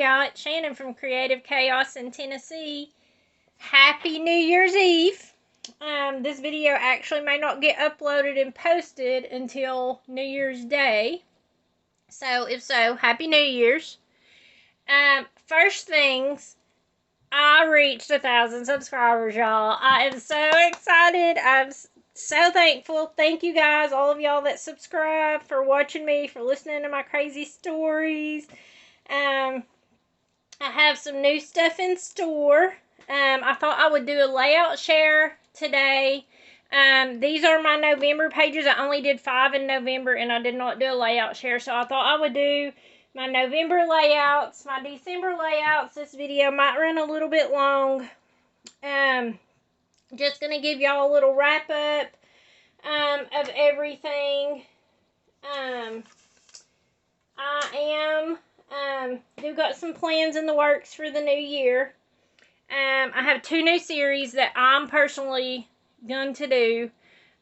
y'all. It's Shannon from Creative Chaos in Tennessee. Happy New Year's Eve. This video actually may not get uploaded and posted until New Year's Day. So, if so, Happy New Year's. First things, I reached 1,000 subscribers, y'all. I am so excited. I'm so thankful. Thank you guys, all of y'all that subscribe, for watching me, for listening to my crazy stories. I have some new stuff in store. I thought I would do a layout share today. These are my November pages. I only did 5 in November, and I did not do a layout share. So I thought I would do my November layouts, my December layouts. This video might run a little bit long. Just going to give y'all a little wrap up of everything. Do got some plans in the works for the new year. I have 2 new series that I'm personally going to do.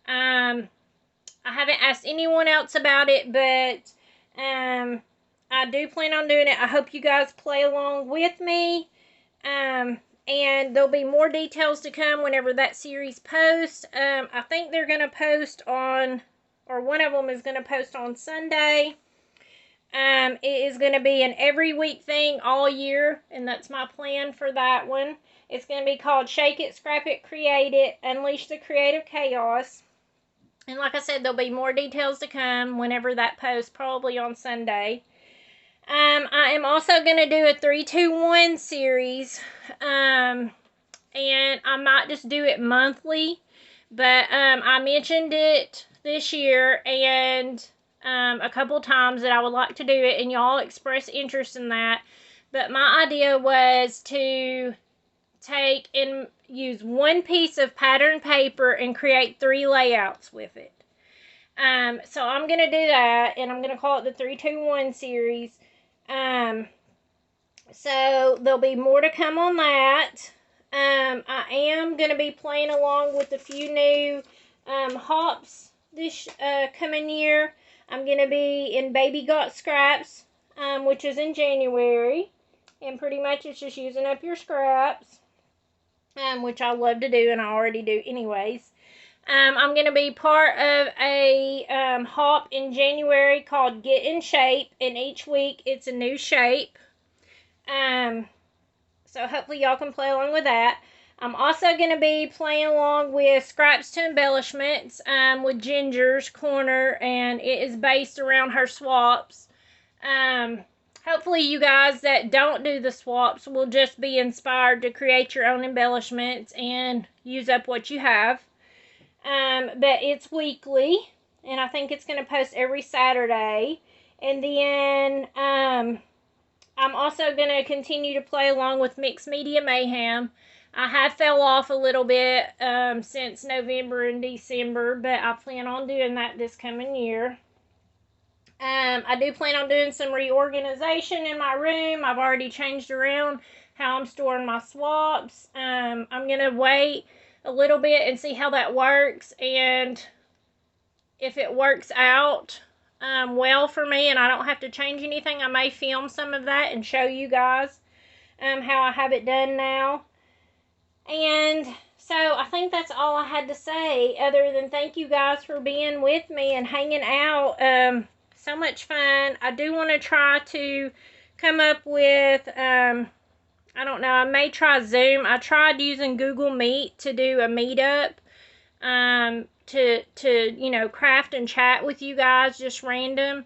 I haven't asked anyone else about it, but I do plan on doing it. I hope you guys play along with me. And there'll be more details to come whenever that series posts. I think they're going to post on, or one of them is going to post on Sunday. It is going to be an every week thing all year, and that's my plan for that one. It's going to be called Shake It, Scrap It, Create It, Unleash the Creative Chaos. And like I said, there'll be more details to come whenever that posts, probably on Sunday. I am also going to do a 3-2-1 series, and I might just do it monthly, but I mentioned it this year and a couple times that I would like to do it, and y'all express interest in that. But my idea was to take and use one piece of pattern paper and create 3 layouts with it. So I'm going to do that, and I'm going to call it the 3-2-1 series. So there'll be more to come on that. I am going to be playing along with a few new hops this coming year. I'm going to be in Baby Got Scraps, which is in January. And pretty much it's just using up your scraps, which I love to do, and I already do anyways. I'm going to be part of a hop in January called Get in Shape, and each week it's a new shape. So hopefully y'all can play along with that. I'm also going to be playing along with Scraps to Embellishments with Ginger's Corner, and it is based around her swaps. Hopefully you guys that don't do the swaps will just be inspired to create your own embellishments and use up what you have. But it's weekly, and I think it's going to post every Saturday. And then I'm also going to continue to play along with Mixed Media Mayhem. I have fell off a little bit since November and December, but I plan on doing that this coming year. I do plan on doing some reorganization in my room. I've already changed around how I'm storing my swaps. I'm going to wait a little bit and see how that works, and if it works out well for me and I don't have to change anything, I may film some of that and show you guys how I have it done now. And so I think that's all I had to say, other than thank you guys for being with me and hanging out. So much fun. I do want to try to come up with I don't know, I may try Zoom. I tried using Google Meet to do a meetup, to you know, craft and chat with you guys, just random,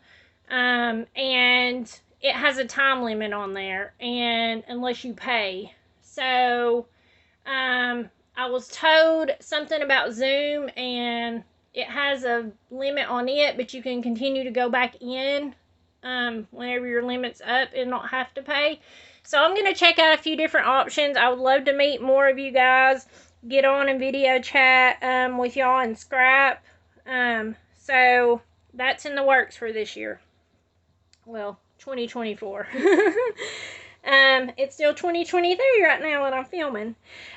and it has a time limit on there, and unless you pay. So, I was told something about Zoom, and it has a limit on it, but you can continue to go back in, whenever your limit's up and not have to pay. So I'm going to check out a few different options. I would love to meet more of you guys, get on and video chat with y'all and scrap. So that's in the works for this year. Well, 2024. It's still 2023 right now when I'm filming.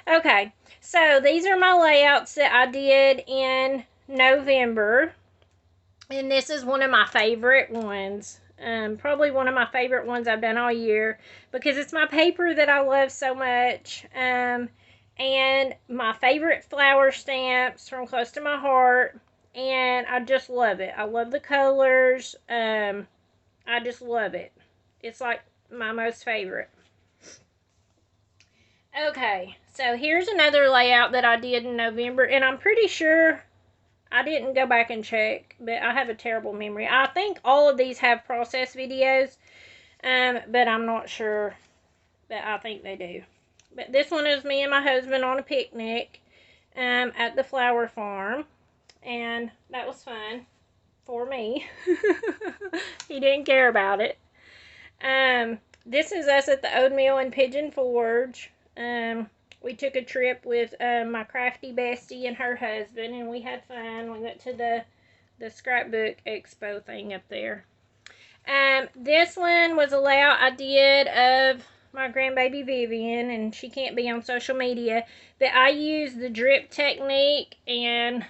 Okay, so these are my layouts that I did in November. And this is one of my favorite ones. Probably one of my favorite ones I've done all year because it's my paper that I love so much. And my favorite flower stamps from close to my heart. And I just love it. I love the colors. I just love it. It's like my most favorite. Okay, so here's another layout that I did in November, and I'm pretty sure I didn't go back and check, but I have a terrible memory. I think all of these have process videos, but I'm not sure, but I think they do. But this one is me and my husband on a picnic at the flower farm, and that was fun for me. He didn't care about it. This is us at the Oatmeal and Pigeon Forge. We took a trip with my crafty bestie and her husband, and we had fun. We went to the scrapbook expo thing up there. This one was a layout I did of my grandbaby Vivian, and she can't be on social media, but I used the drip technique, and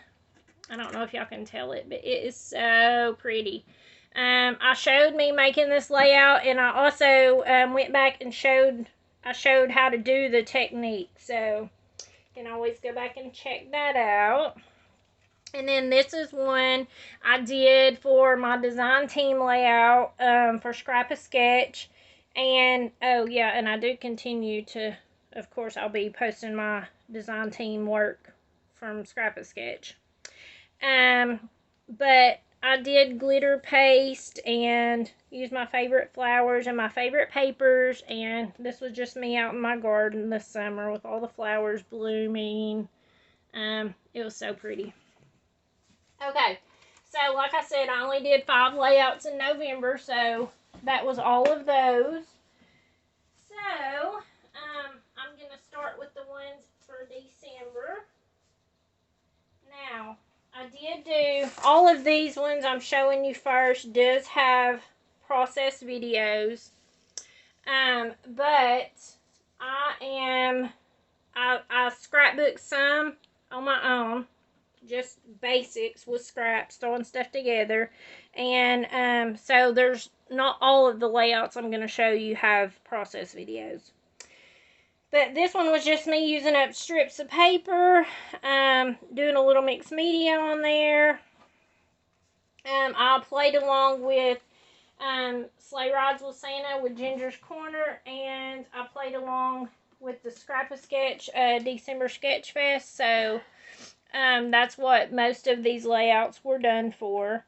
I don't know if y'all can tell it, but it is so pretty. I showed me making this layout, and I also went back and showed how to do the technique, so you can always go back and check that out. And then this is one I did for my design team layout for Scrap-A-Sketch. And, oh yeah, and I do continue to, of course, I'll be posting my design team work from Scrap-A-Sketch. But I did glitter paste and used my favorite flowers and my favorite papers. And this was just me out in my garden this summer with all the flowers blooming. It was so pretty. Okay, so like I said, I only did 5 layouts in November, so that was all of those. So, I'm going to start with the ones for December. Now, I did do, all of these ones I'm showing you first does have process videos, but I scrapbooked some on my own. Just basics with scraps, throwing stuff together. And so there's not all of the layouts I'm going to show you have process videos. But this one was just me using up strips of paper, doing a little mixed media on there. I played along with Sleigh Rides with Santa with Ginger's Corner, and I played along with the Scrap-A-Sketch December Sketch Fest, so that's what most of these layouts were done for.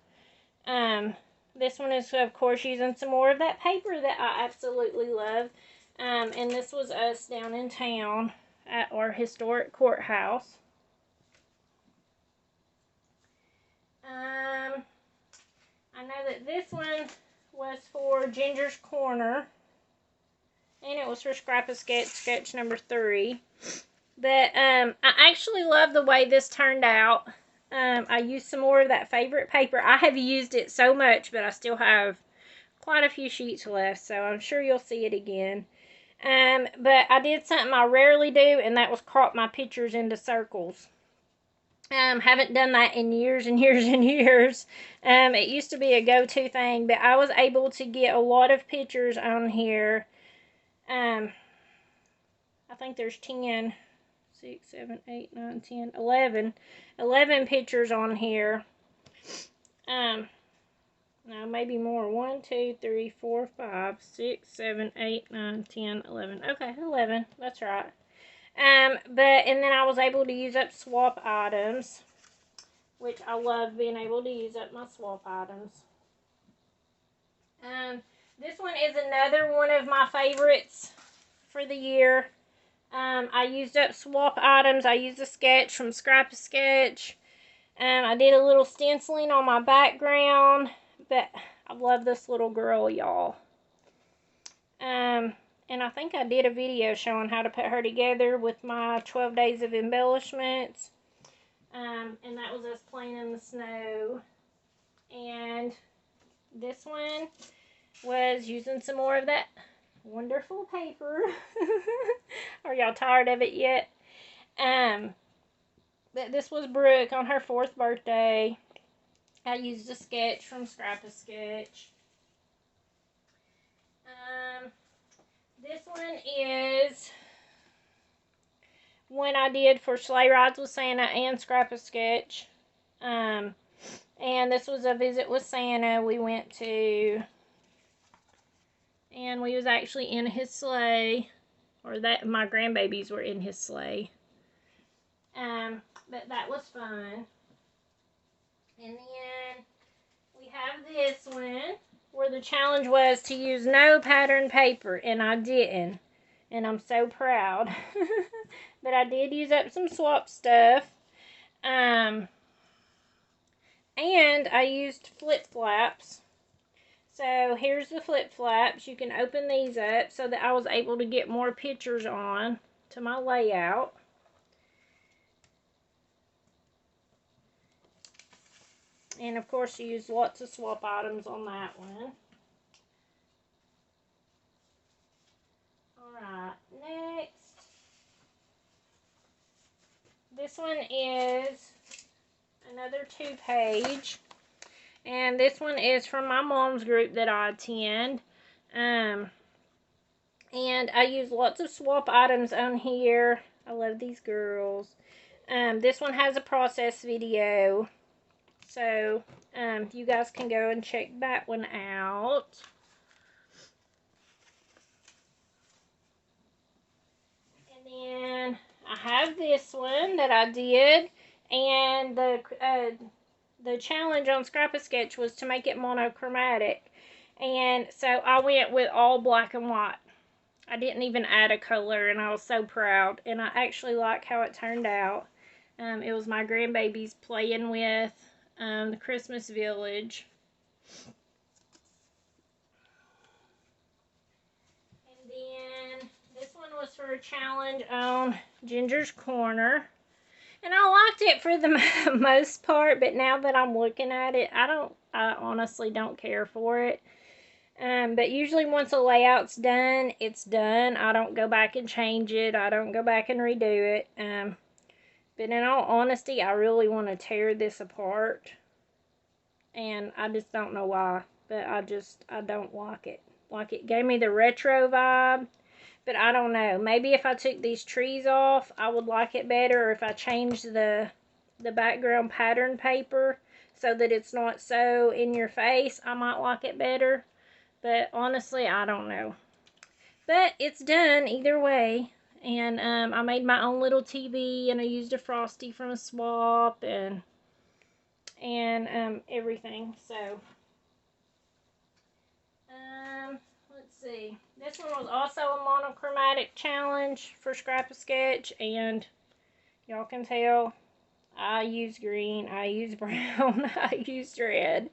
This one is, of course, using some more of that paper that I absolutely love. And this was us down in town at our historic courthouse. I know that this one was for Ginger's Corner, and it was for Scrap-A-Sketch sketch number 3. But I actually love the way this turned out. I used some more of that favorite paper. I have used it so much, but I still have quite a few sheets left, so I'm sure you'll see it again. But I did something I rarely do, and that was crop my pictures into circles. Haven't done that in years and years and years. It used to be a go-to thing, but I was able to get a lot of pictures on here. I think there's 10, 6, 7, 8, 9, 10, 11 pictures on here. No, maybe more. 1, 2, 3, 4, 5, 6, 7, 8, 9, 10, 11. Okay, 11. That's right. And then I was able to use up swap items, which I love being able to use up my swap items. This one is another one of my favorites for the year. I used up swap items. I used a sketch from Scrap-A-Sketch. I did a little stenciling on my background, but I love this little girl, y'all. And I think I did a video showing how to put her together with my 12 days of embellishments. And that was us playing in the snow. And this one was using some more of that wonderful paper. Are y'all tired of it yet? But this was Brooke on her 4th birthday. I used a sketch from Scrap-A-Sketch. This one is one I did for Sleigh Rides with Santa and Scrap-A-Sketch. And this was a visit with Santa we went to. And we was actually in his sleigh. Or that my grandbabies were in his sleigh. But that was fun. And then we have this one where the challenge was to use no pattern paper, and I didn't. And I'm so proud. But I did use up some swap stuff. And I used flip flaps. So here's the flip flaps. You can open these up so that I was able to get more pictures on to my layout. And of course, you use lots of swap items on that one. Alright, next. This one is another 2-page. And this one is from my mom's group that I attend. And I use lots of swap items on here. I love these girls. This one has a process video. So, you guys can go and check that one out. And then I have this one that I did. And the challenge on Scrap-A-Sketch was to make it monochromatic. And so I went with all black and white. I didn't even add a color, and I was so proud. And I actually like how it turned out. It was my grandbabies playing with the Christmas Village. And then this one was for a challenge on Ginger's Corner. And I liked it for the most part, but now that I'm looking at it, I honestly don't care for it. But usually once a layout's done, it's done. I don't go back and change it. I don't go back and redo it. But in all honesty, I really want to tear this apart. And I just don't know why. But I don't like it. Like, it gave me the retro vibe. But I don't know. Maybe if I took these trees off, I would like it better. Or if I changed the background pattern paper so that it's not so in your face, I might like it better. But honestly, I don't know. But it's done either way. And I made my own little TV, and I used a Frosty from a swap and everything. So, let's see. This one was also a monochromatic challenge for Scrap-A-Sketch, and y'all can tell I used green, I used brown, I used red.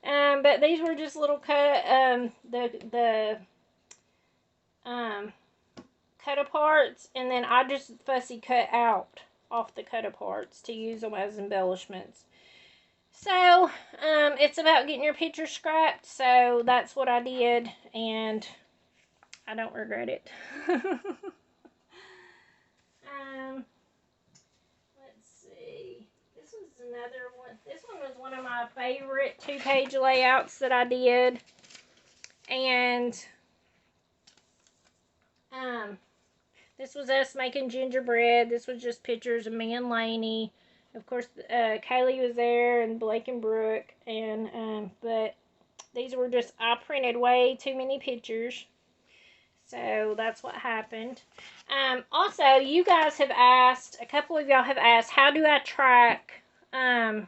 But these were just little cut cut-aparts, and then I just fussy cut out off the cut-aparts to use them as embellishments. So, it's about getting your picture scrapped, so that's what I did, and I don't regret it. Let's see. This was another one. This one was one of my favorite 2-page layouts that I did, and this was us making gingerbread. This was just pictures of me and Lainey. Of course, Kaylee was there, and Blake and Brooke, and but these were just, I printed way too many pictures, so that's what happened. Also, you guys have asked, a couple of y'all have asked, how do I track my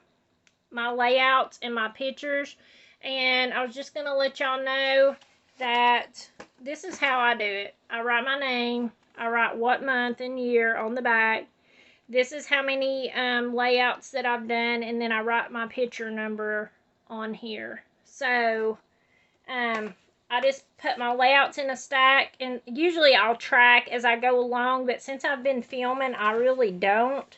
layouts and my pictures? And I was just going to let y'all know that this is how I do it. I write my name, I write what month and year on the back. This is how many layouts that I've done, and then I write my picture number on here. So, I just put my layouts in a stack, and usually I'll track as I go along, but since I've been filming, I really don't.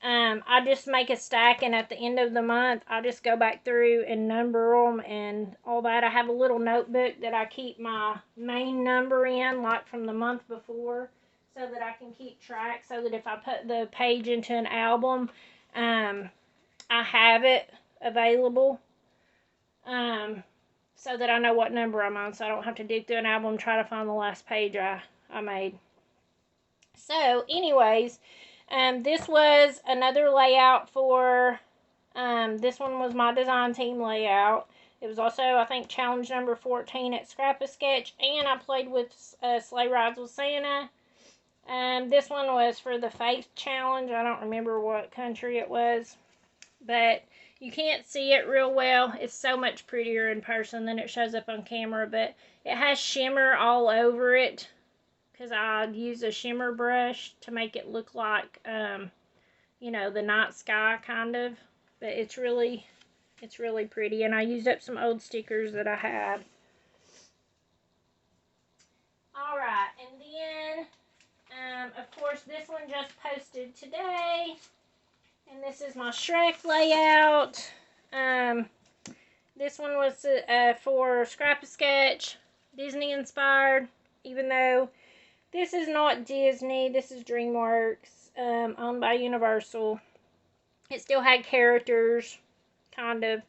I just make a stack, and at the end of the month, I just go back through and number them and all that. I have a little notebook that I keep my main number in, like from the month before, so that I can keep track, so that if I put the page into an album, I have it available. so that I know what number I'm on, so I don't have to dig through an album and try to find the last page I made. So, anyways, this was another layout for, this one was my design team layout. It was also, I think, challenge number 14 at Scrap-A-Sketch, and I played with Sleigh Rides with Santa. This one was for the Faith Challenge. I don't remember what country it was, but you can't see it real well. It's so much prettier in person than it shows up on camera, but it has shimmer all over it because I use a shimmer brush to make it look like, you know, the night sky kind of, but it's really pretty, and I used up some old stickers that I had. Alright, and then, of course, this one just posted today, and this is my Shrek layout. This one was for Scrap-A-Sketch, Disney inspired, even though this is not Disney, this is DreamWorks, owned by Universal. It still had characters, kind of.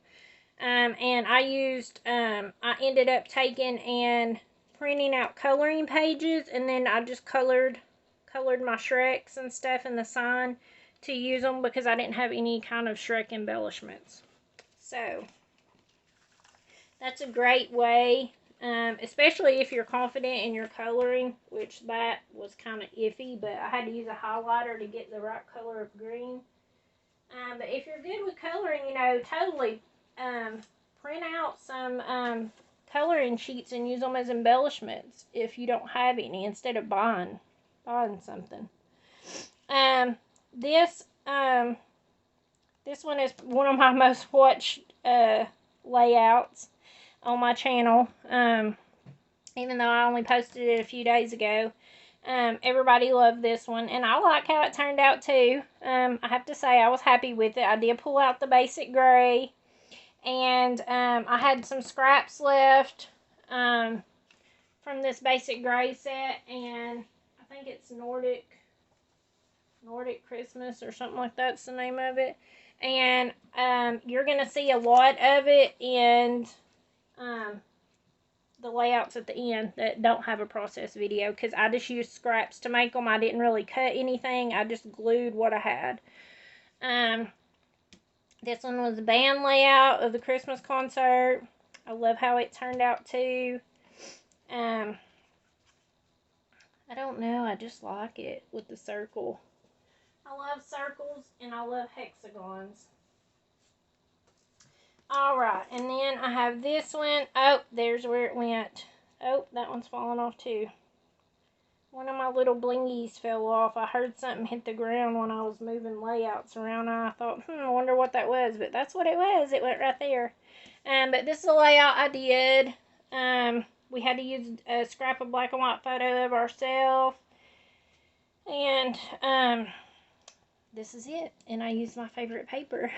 And I used, I ended up taking and printing out coloring pages, and then I just colored my Shreks and stuff in the sign to use them because I didn't have any kind of Shrek embellishments. So, that's a great way, especially if you're confident in your coloring, which that was kind of iffy, but I had to use a highlighter to get the right color of green. But if you're good with coloring, you know, totally print out some coloring sheets and use them as embellishments if you don't have any, instead of buying something. This one is one of my most watched layouts on my channel, even though I only posted it a few days ago. Everybody loved this one, and I like how it turned out too. I have to say I was happy with it. I did pull out the basic gray, and I had some scraps left from this basic gray set, and I think it's Nordic Christmas or something like that's the name of it. And you're going to see a lot of it in the layouts at the end that don't have a process video, because I just used scraps to make them. I didn't really cut anything. I just glued what I had. This one was the band layout of the Christmas concert. I love how it turned out too. I don't know, I just like it with the circle. I love circles and I love hexagons. Alright, and then I have this one. Oh, there's where it went. Oh, that one's falling off too. One of my little blingies fell off. I heard something hit the ground when I was moving layouts around. I thought, I wonder what that was. But that's what it was. It went right there. But this is a layout I did. We had to use a scrap of black and white photo of ourselves. And this is it. And I used my favorite paper.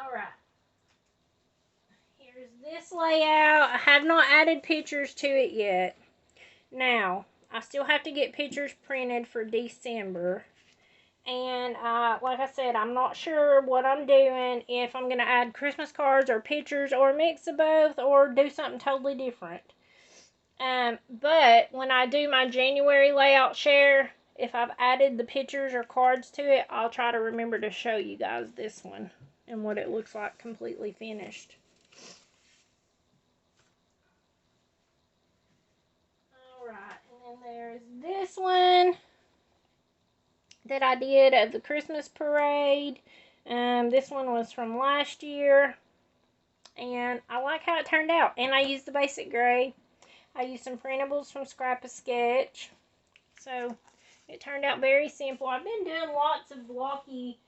Alright. Here's this layout. I have not added pictures to it yet. Now, I still have to get pictures printed for December. And like I said, I'm not sure what I'm doing, if I'm going to add Christmas cards or pictures or mix of both or do something totally different. But when I do my January layout share, if I've added the pictures or cards to it, I'll try to remember to show you guys this one and what it looks like completely finished. Alright, and then there's this one that I did of the Christmas parade. This one was from last year, and I like how it turned out. And I used the basic gray. I used some printables from Scrap-A-Sketch, so it turned out very simple. I've been doing lots of blocky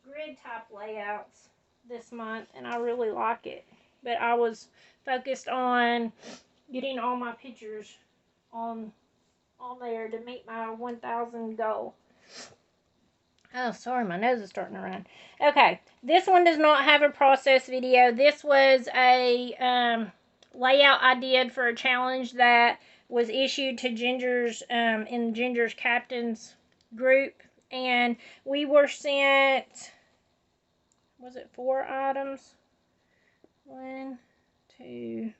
grid type layouts this month, and I really like it. But I was focused on getting all my pictures on there to meet my 1,000 goal. Oh, sorry, my nose is starting to run. Okay, this one does not have a process video. This was a layout I did for a challenge that was issued to Ginger's, in Ginger's captain's group. And we were sent was it 4 items? 1, 2,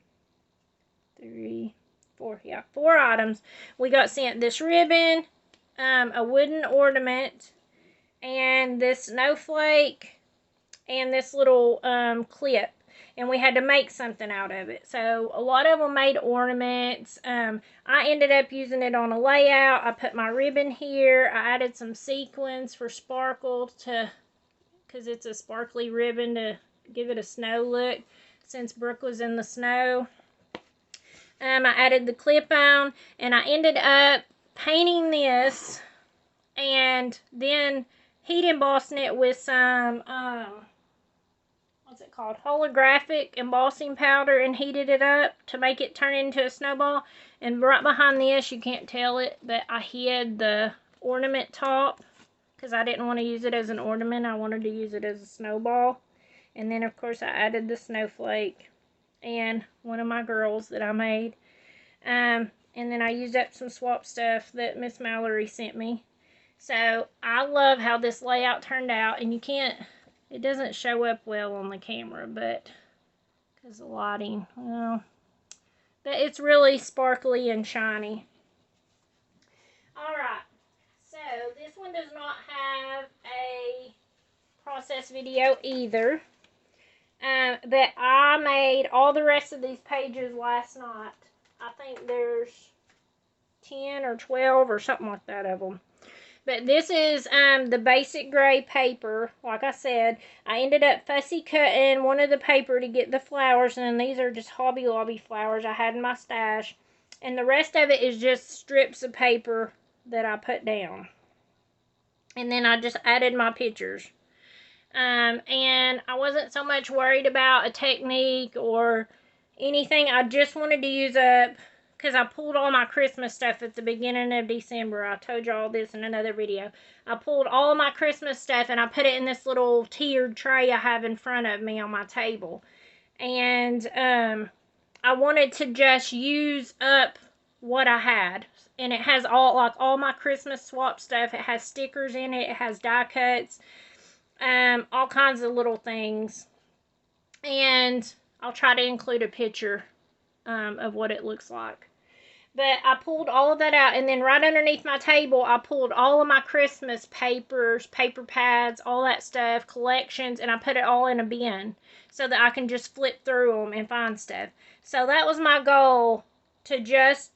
3, 4. Yeah, 4 items. We got sent this ribbon, a wooden ornament, and this snowflake, and this little clip. And we had to make something out of it. So a lot of them made ornaments. I ended up using it on a layout. I put my ribbon here. I added some sequins for sparkle because it's a sparkly ribbon to give it a snow look since Brooke was in the snow. I added the clip on, and I ended up painting this and then heat embossing it with some what's it called, holographic embossing powder, and heated it up to make it turn into a snowball. And right behind this, you can't tell it, but I hid the ornament top because I didn't want to use it as an ornament. I wanted to use it as a snowball. And then of course I added the snowflake and one of my girls that I made. And then I used up some swap stuff that Miss Mallory sent me. So I love how this layout turned out, and you can't, it doesn't show up well on the camera, but because of the lighting, well, but it's really sparkly and shiny. Alright, so this one does not have a process video either, but I made all the rest of these pages last night. I think there's 10 or 12 or something like that of them. But this is the basic gray paper. Like I said, I ended up fussy cutting one of the paper to get the flowers, and then these are just Hobby Lobby flowers I had in my stash. And the rest of it is just strips of paper that I put down. And then I just added my pictures. And I wasn't so much worried about a technique or anything. I just wanted to use up, because I pulled all my Christmas stuff at the beginning of December. I told you all this in another video. I pulled all my Christmas stuff and I put it in this little tiered tray I have in front of me on my table. And I wanted to just use up what I had. And it has all my Christmas swap stuff. It has stickers in it. It has die cuts. All kinds of little things. And I'll try to include a picture of what it looks like. But I pulled all of that out, and then right underneath my table, I pulled all of my Christmas papers, paper pads, all that stuff, collections, and I put it all in a bin so that I can just flip through them and find stuff. So that was my goal, to just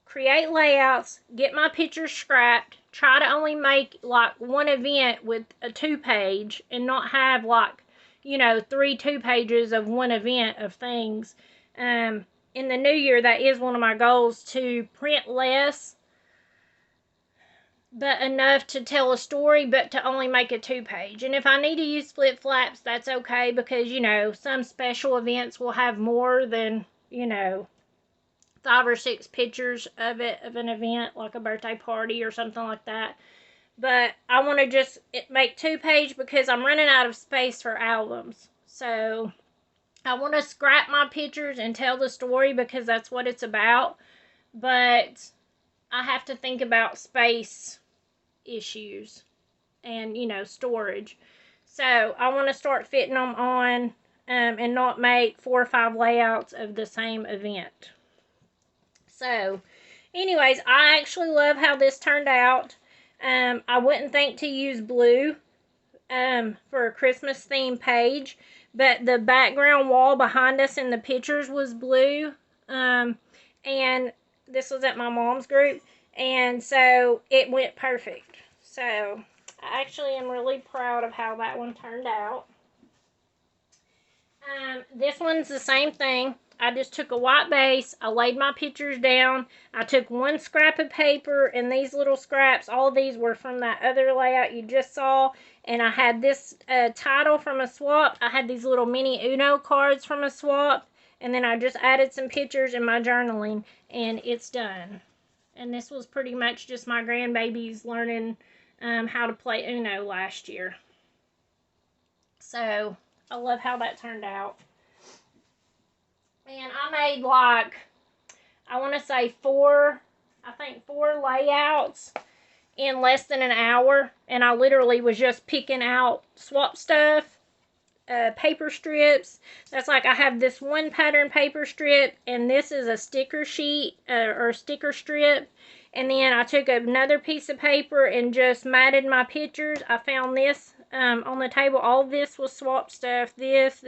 create layouts, get my pictures scrapped, try to only make like one event with a 2-page and not have like, 3 2-pages of one event of things. In the new year, that is one of my goals, to print less, but enough to tell a story, but to only make a 2-page. And if I need to use split flaps, that's okay, because, some special events will have more than, 5 or 6 pictures of an event, like a birthday party or something like that. But I want to just make 2-page because I'm running out of space for albums. So I want to scrap my pictures and tell the story because that's what it's about. But I have to think about space issues and, storage. So I want to start fitting them on and not make 4 or 5 layouts of the same event. So anyways, I actually love how this turned out. I wouldn't think to use blue for a Christmas themed page, but the background wall behind us in the pictures was blue, and this was at my mom's group, and so it went perfect. So I actually am really proud of how that one turned out. This one's the same thing. I just took a white base, I laid my pictures down, I took one scrap of paper, and these little scraps, all of these were from that other layout you just saw, and I had this title from a swap, I had these little mini Uno cards from a swap, and then I just added some pictures in my journaling, and it's done. And this was pretty much just my grandbabies learning how to play Uno last year. So I love how that turned out. And I made like, I want to say 4 layouts in less than an hour. And I literally was just picking out swap stuff paper strips. That's like I have this one pattern paper strip, and this is a sticker sheet or sticker strip. And then I took another piece of paper and just matted my pictures. I found this on the table. All this was swap stuff. This.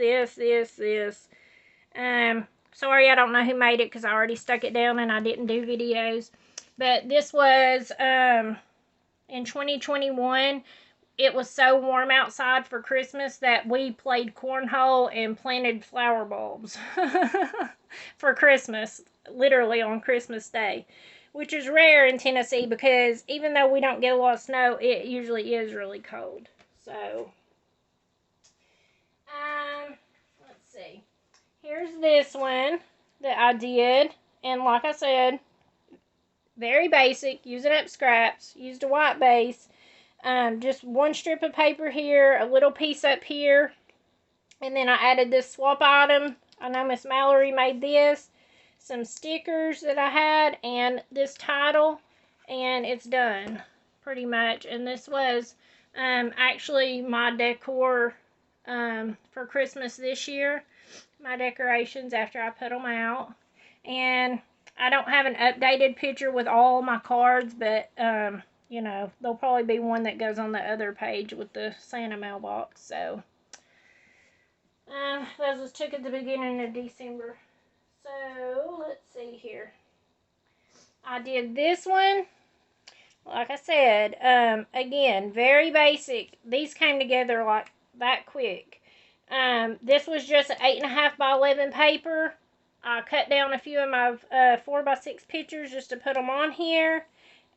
Sorry, I don't know who made it because I already stuck it down and I didn't do videos. But this was in 2021. It was so warm outside for Christmas that we played cornhole and planted flower bulbs for Christmas, literally on Christmas Day, which is rare in Tennessee because even though we don't get a lot of snow, it usually is really cold. So, let's see. Here's this one that I did, and like I said, very basic, using up scraps, used a white base. Just one strip of paper here, a little piece up here, and then I added this swap item. I know Miss Mallory made this, some stickers that I had, and this title, and it's done pretty much. And this was actually my decor for Christmas this year, my decorations after I put them out. And I don't have an updated picture with all my cards, but you know, there'll probably be one that goes on the other page with the Santa mailbox. So, those was took at the beginning of December. So, let's see here. I did this one. Like I said, again, very basic. These came together like that quick. This was just an 8.5 by 11 paper. I cut down a few of my 4x6 pictures just to put them on here.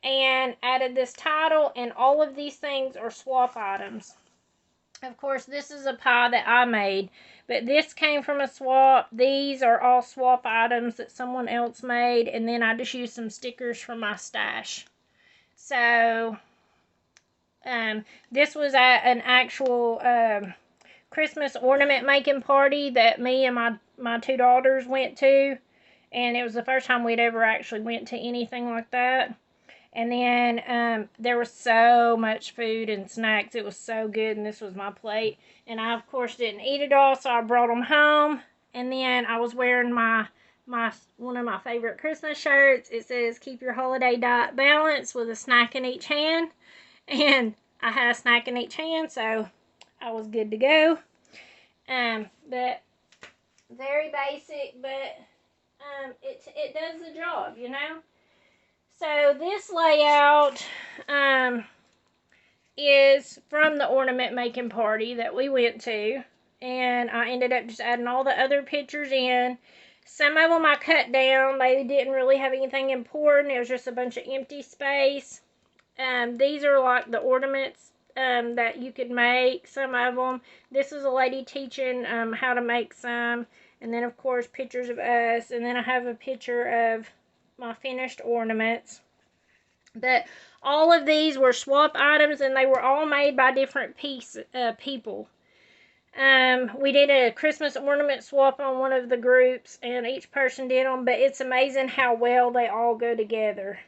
And added this title, and all of these things are swap items. Of course, this is a pie that I made, but this came from a swap. These are all swap items that someone else made, and then I just used some stickers from my stash. So, this was at an actual Christmas ornament making party that me and my two daughters went to, and it was the first time we'd ever actually went to anything like that. And then there was so much food and snacks. It was so good, and this was my plate. And I, of course, didn't eat it all, so I brought them home. And then I was wearing my one of my favorite Christmas shirts. It says, "Keep your holiday diet balanced," with a snack in each hand. And I had a snack in each hand, so I was good to go. But very basic, but it does the job, you know. So this layout is from the ornament making party that we went to, and I ended up just adding all the other pictures in. Some of them I cut down. They didn't really have anything important. It was just a bunch of empty space. These are like the ornaments that you could make, some of them. This is a lady teaching how to make some, and then of course pictures of us, and then I have a picture of my finished ornaments. But all of these were swap items, and they were all made by different people. We did a Christmas ornament swap on one of the groups, and each person did them, but it's amazing how well they all go together,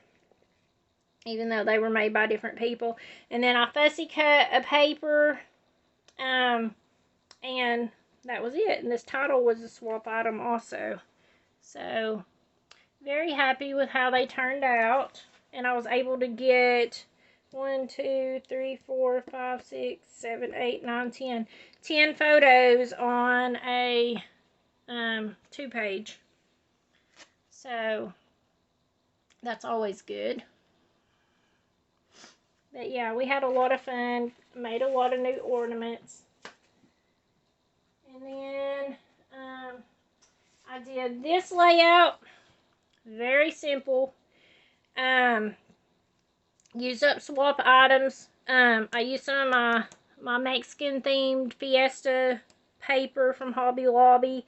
even though they were made by different people. And then I fussy cut a paper, and that was it. And this title was a swap item also. So, very happy with how they turned out. And I was able to get 1, 2, 3, 4, 5, 6, 7, 8, 9, 10. 10 photos on a 2-page. So, that's always good. But yeah, we had a lot of fun. Made a lot of new ornaments. And then I did this layout. Very simple. Use up swap items. I used some of my Mexican themed Fiesta paper from Hobby Lobby.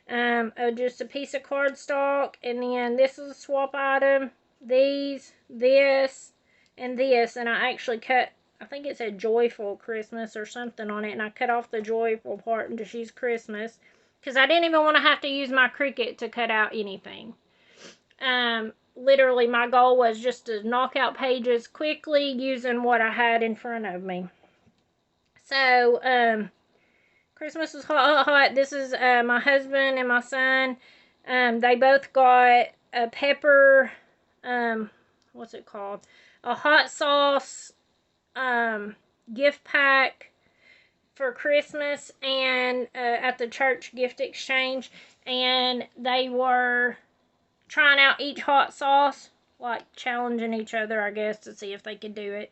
Just a piece of cardstock, and then this is a swap item. These, this, and this, and I actually cut, I think it said Joyful Christmas or something on it, and I cut off the joyful part and just used Christmas, because I didn't even want to have to use my Cricut to cut out anything. Literally, my goal was just to knock out pages quickly using what I had in front of me. So, Christmas was hot, hot, hot. This is my husband and my son. They both got a pepper, what's it called? A hot sauce gift pack for Christmas and at the church gift exchange. And they were trying out each hot sauce, like challenging each other, I guess, to see if they could do it.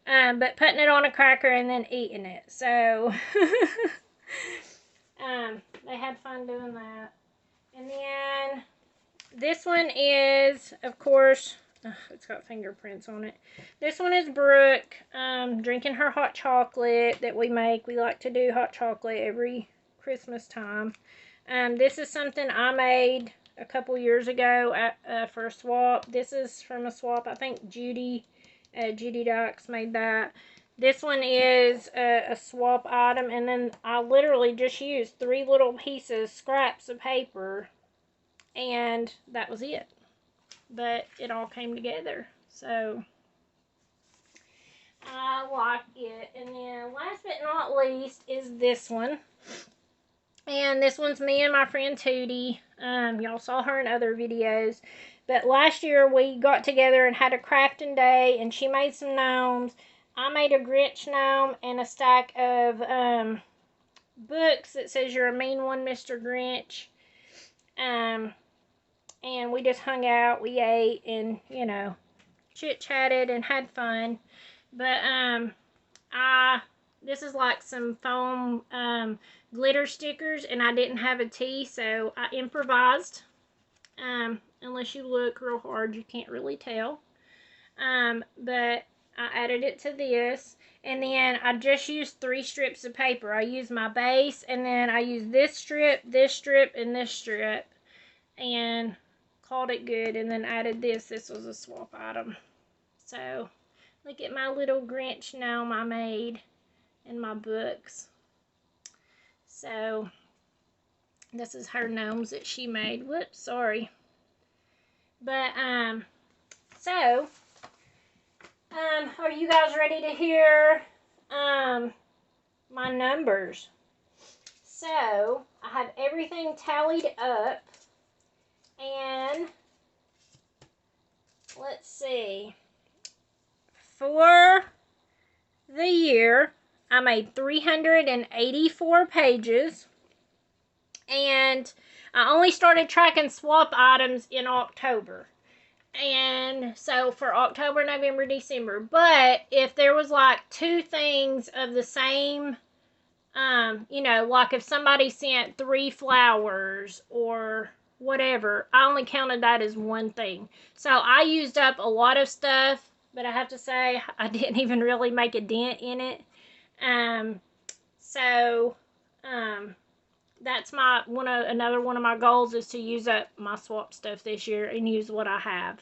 But putting it on a cracker and then eating it. So they had fun doing that. And then this one is, of course, it's got fingerprints on it. This one is Brooke drinking her hot chocolate that we make. We like to do hot chocolate every Christmas time. This is something I made a couple years ago for a swap. This is from a swap. I think Judy Dykes made that. This one is a swap item, and then I literally just used 3 little pieces, scraps of paper, and that was it. But it all came together, so I like it. And then last but not least is this one. And this one's me and my friend Tootie. Y'all saw her in other videos. But last year we got together and had a crafting day, and she made some gnomes. I made a Grinch gnome and a stack of books that says "You're a Mean One, Mr. Grinch." And we just hung out, we ate, and, you know, chit-chatted and had fun. But this is like some foam glitter stickers, and I didn't have a tea, so I improvised. Unless you look real hard, you can't really tell. But I added it to this, and then I just used 3 strips of paper. I used my base, and then I used this strip, and this strip, and called it good, and then added this. This was a swap item. So, look at my little Grinch gnome I made in my books. So, this is her gnomes that she made. Whoops, sorry. But, are you guys ready to hear, my numbers? So, I have everything tallied up, and let's see. For the year, I made 384 pages, and I only started tracking swap items in October. And so for October, November, December. But if there was like 2 things of the same, you know, like if somebody sent 3 flowers or whatever, I only counted that as 1 thing. So I used up a lot of stuff, but I have to say I didn't even really make a dent in it. That's another one of my goals is to use up my swap stuff this year and use what I have.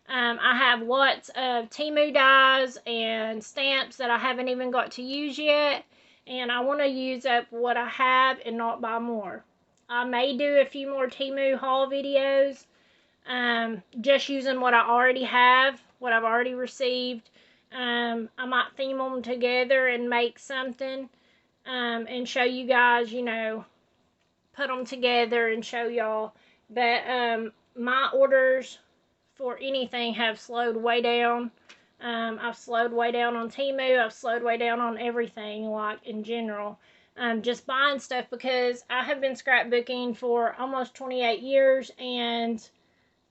I have lots of Temu dies and stamps that I haven't even got to use yet, and I want to use up what I have and not buy more. I may do a few more Temu haul videos, just using what I already have, what I've already received. I might theme them together and make something, and show you guys, you know, put them together and show y'all. But my orders for anything have slowed way down. I've slowed way down on Temu. I've slowed way down on everything, like in general. Just buying stuff, because I have been scrapbooking for almost 28 years, and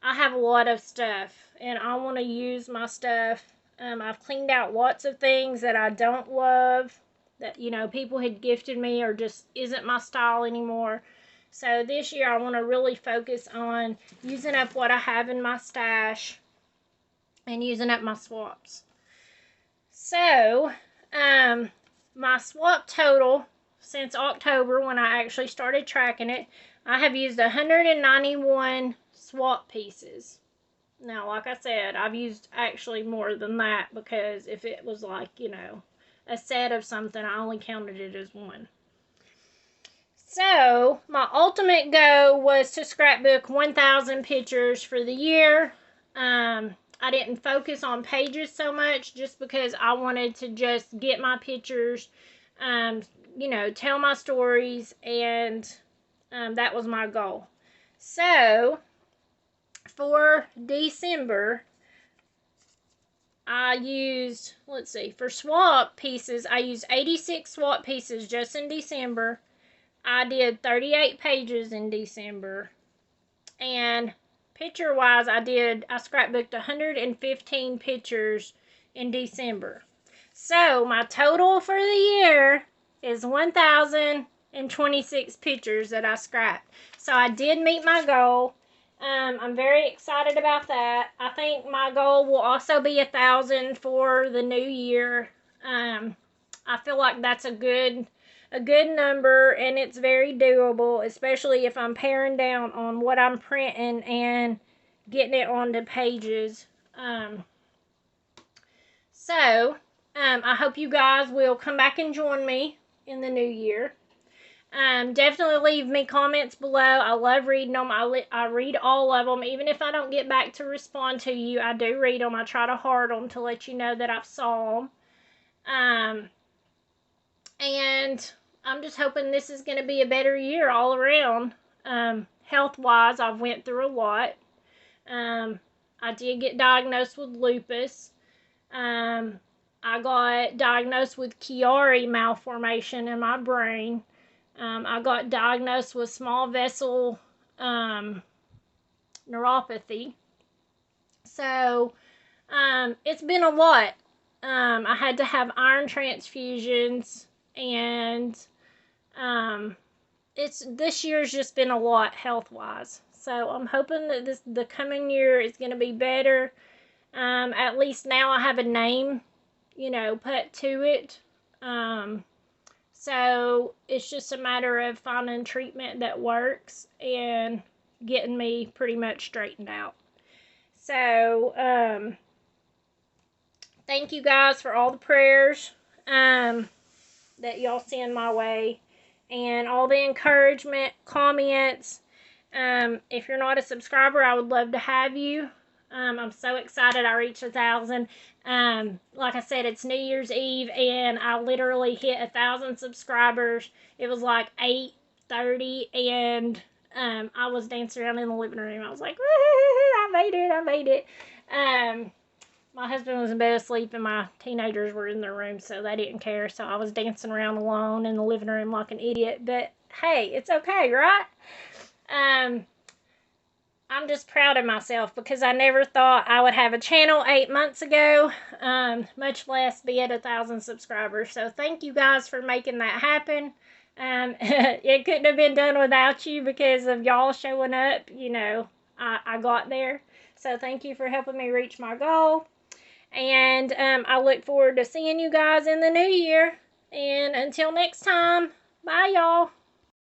I have a lot of stuff, and I want to use my stuff. I've cleaned out lots of things that I don't love, that, you know, people had gifted me or just isn't my style anymore. So this year I want to really focus on using up what I have in my stash and using up my swaps. So, my swap total since October, when I actually started tracking it, I have used 191 swap pieces. Now, like I said, I've used actually more than that, because if it was like, you know, a set of something, I only counted it as 1. So, my ultimate goal was to scrapbook 1,000 pictures for the year. I didn't focus on pages so much, just because I wanted to just get my pictures you know, tell my stories, and that was my goal. So, for December, I used, let's see, for swap pieces, I used 86 swap pieces just in December. I did 38 pages in December. And picture-wise, I scrapbooked 115 pictures in December. So, my total for the year is 1,026 pictures that I scrapped. So, I did meet my goal. I'm very excited about that. I think my goal will also be 1,000 for the new year. I feel like that's a good number, and it's very doable, especially if I'm paring down on what I'm printing and getting it onto pages. I hope you guys will come back and join me in the new year. Definitely leave me comments below. I love reading them. I read all of them. Even if I don't get back to respond to you, I do read them. I try to heart them to let you know that I've saw them. And I'm just hoping this is going to be a better year all around. Health-wise, I've went through a lot. I did get diagnosed with lupus. I got diagnosed with Chiari malformation in my brain. I got diagnosed with small vessel neuropathy. So, it's been a lot. I had to have iron transfusions, and this year's just been a lot health-wise. So I'm hoping that the coming year is going to be better. At least now I have a name, you know, put to it. So it's just a matter of finding treatment that works and getting me pretty much straightened out. So, thank you guys for all the prayers that y'all send my way, and all the encouragement, comments. If you're not a subscriber, I would love to have you. I'm so excited I reached 1,000. Like I said, it's New Year's Eve, and I literally hit 1,000 subscribers. It was like 8:30, and I was dancing around in the living room. I was like, I made it. My husband was in bed asleep, and my teenagers were in their room, so they didn't care. So I was dancing around alone in the living room like an idiot. But hey, it's okay, right? I'm just proud of myself because I never thought I would have a channel 8 months ago, much less be at 1,000 subscribers. So thank you guys for making that happen. It couldn't have been done without you because of y'all showing up. You know, I got there. So thank you for helping me reach my goal. And I look forward to seeing you guys in the new year. And until next time, bye y'all.